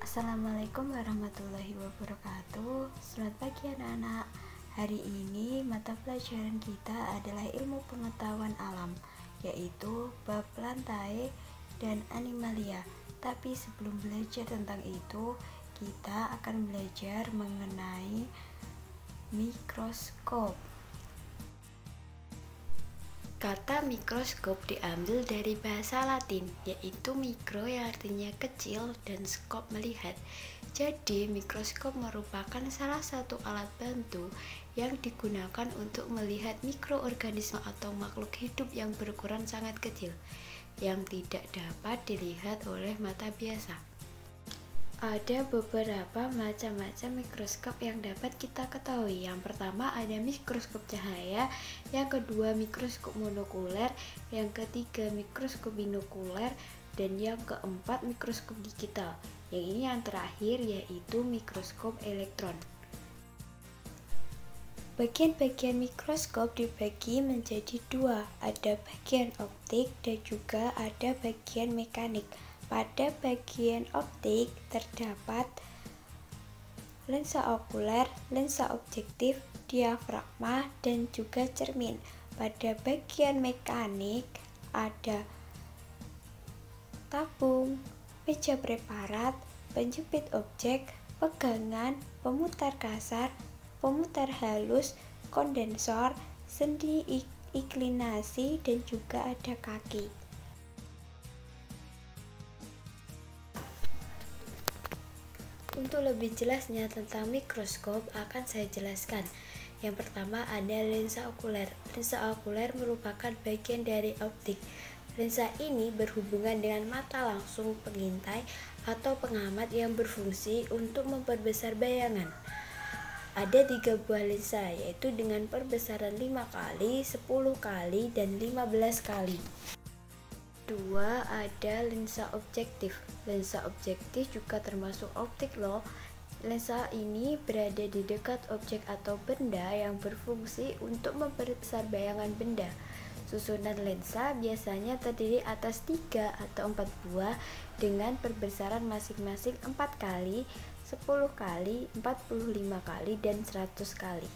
Assalamualaikum warahmatullahi wabarakatuh. Selamat pagi anak-anak. Hari ini mata pelajaran kita adalah ilmu pengetahuan alam, yaitu bab lantai dan animalia. Tapi sebelum belajar tentang itu, kita akan belajar mengenai mikroskop. Kata mikroskop diambil dari bahasa Latin, yaitu mikro yang artinya kecil dan skop melihat. Jadi, mikroskop merupakan salah satu alat bantu yang digunakan untuk melihat mikroorganisme atau makhluk hidup yang berukuran sangat kecil, yang tidak dapat dilihat oleh mata biasa. Ada beberapa macam-macam mikroskop yang dapat kita ketahui. Yang pertama ada mikroskop cahaya, yang kedua mikroskop monokuler, yang ketiga mikroskop binokuler, dan yang keempat mikroskop digital. Yang ini yang terakhir yaitu mikroskop elektron. Bagian-bagian mikroskop dibagi menjadi dua, ada bagian optik dan juga ada bagian mekanik. Pada bagian optik terdapat lensa okuler, lensa objektif, diafragma, dan juga cermin. Pada bagian mekanik ada tabung, meja preparat, penjepit objek, pegangan, pemutar kasar, pemutar halus, kondensor, sendi inklinasi, dan juga ada kaki. Untuk lebih jelasnya tentang mikroskop akan saya jelaskan. Yang pertama ada lensa okuler. Lensa okuler merupakan bagian dari optik. Lensa ini berhubungan dengan mata langsung pengintai atau pengamat yang berfungsi untuk memperbesar bayangan. Ada 3 buah lensa, yaitu dengan perbesaran 5 kali, 10 kali, dan 15 kali. Kedua, ada lensa objektif. Lensa objektif juga termasuk optik loh. Lensa ini berada di dekat objek atau benda yang berfungsi untuk memperbesar bayangan benda. Susunan lensa biasanya terdiri atas 3 atau 4 buah dengan perbesaran masing-masing 4 kali, 10 kali, 45 kali, dan 100 kali.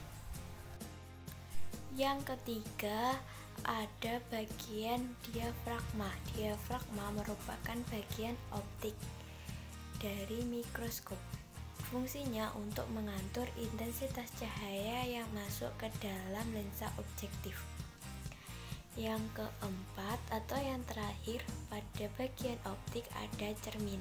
Yang ketiga, ada bagian diafragma. Diafragma merupakan bagian optik dari mikroskop. Fungsinya untuk mengatur intensitas cahaya yang masuk ke dalam lensa objektif. Yang keempat atau yang terakhir, pada bagian optik ada cermin.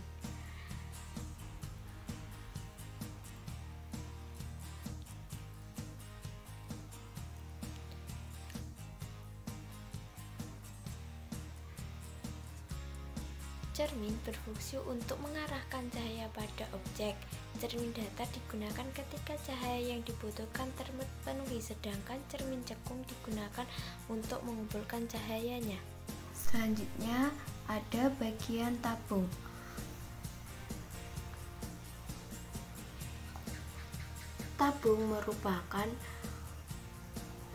Cermin berfungsi untuk mengarahkan cahaya pada objek. Cermin datar digunakan ketika cahaya yang dibutuhkan terpenuhi, sedangkan cermin cekung digunakan untuk mengumpulkan cahayanya. Selanjutnya ada bagian tabung. Tabung merupakan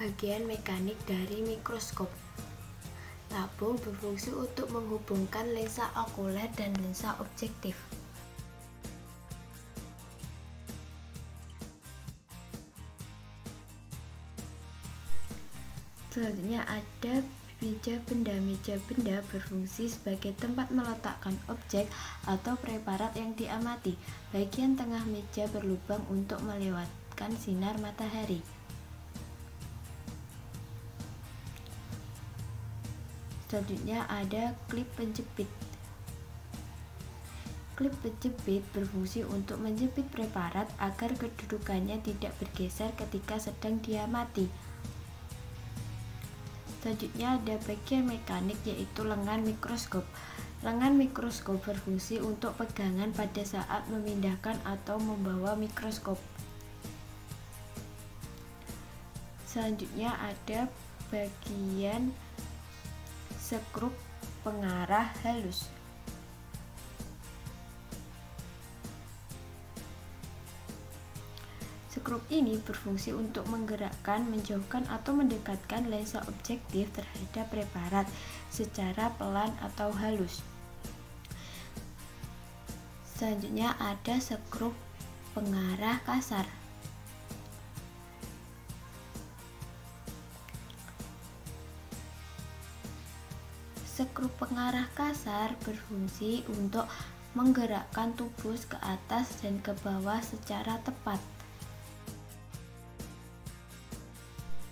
bagian mekanik dari mikroskop. Tabung berfungsi untuk menghubungkan lensa okuler dan lensa objektif. Selanjutnya ada meja benda. Meja benda berfungsi sebagai tempat meletakkan objek atau preparat yang diamati. Bagian tengah meja berlubang untuk melewatkan sinar matahari. Selanjutnya ada klip penjepit. Klip penjepit berfungsi untuk menjepit preparat agar kedudukannya tidak bergeser ketika sedang diamati. Selanjutnya ada bagian mekanik, yaitu lengan mikroskop. Lengan mikroskop berfungsi untuk pegangan pada saat memindahkan atau membawa mikroskop. Selanjutnya ada bagian skrup pengarah halus. Skrup ini berfungsi untuk menggerakkan, menjauhkan, atau mendekatkan lensa objektif terhadap preparat secara pelan atau halus. Selanjutnya ada skrup pengarah kasar. Skrup pengarah kasar berfungsi untuk menggerakkan tubus ke atas dan ke bawah secara tepat.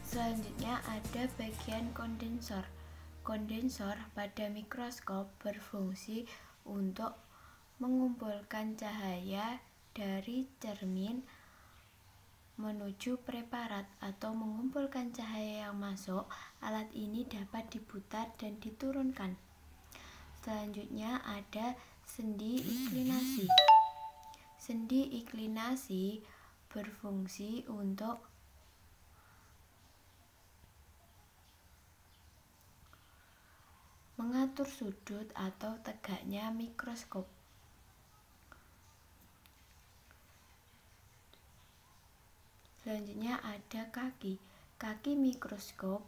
Selanjutnya ada bagian kondensor. Kondensor pada mikroskop berfungsi untuk mengumpulkan cahaya dari cermin menuju preparat atau mengumpulkan cahaya yang masuk. Alat ini dapat diputar dan diturunkan. Selanjutnya ada sendi iklinasi. Sendi iklinasi berfungsi untuk mengatur sudut atau tegaknya mikroskop. Selanjutnya ada kaki. Kaki mikroskop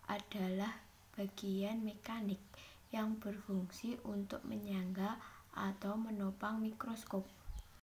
adalah bagian mekanik yang berfungsi untuk menyangga atau menopang mikroskop.